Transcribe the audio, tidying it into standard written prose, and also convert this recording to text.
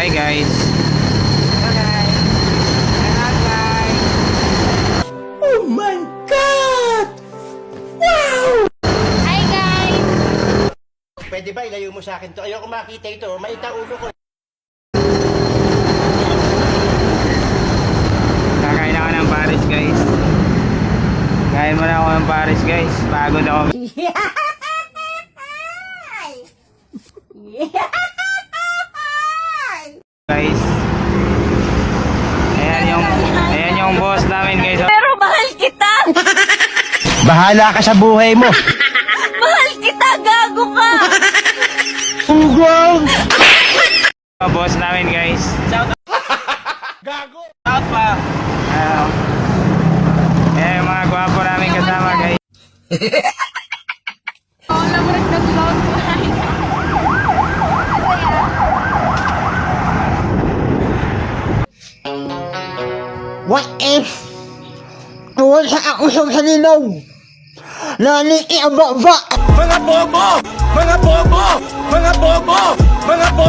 Hi guys. Hello guys. Hello guys. Oh my God! Wow! Hi guys. Pwede ba ilayo mo sa akin to? Ayoko makita ito. Maita ulo ko. Kakain ako ng Paris guys. Kain muna ako ng Paris guys. Pagod ako. Guys. Ayan yung boss namin guys. Pero mahal kita. Bahala ka sa buhay mo. Mahal kita, gago ka. Ugong! Boss namin guys. Gago! Shout pa. Ayan yung mga gwapo namin kasama guys. Wala mo rin nag-vlog ko. What if wala ako sa salinaw? Nani iababa! Mga bobo! Mga bobo! Mga bobo! Mga bobo!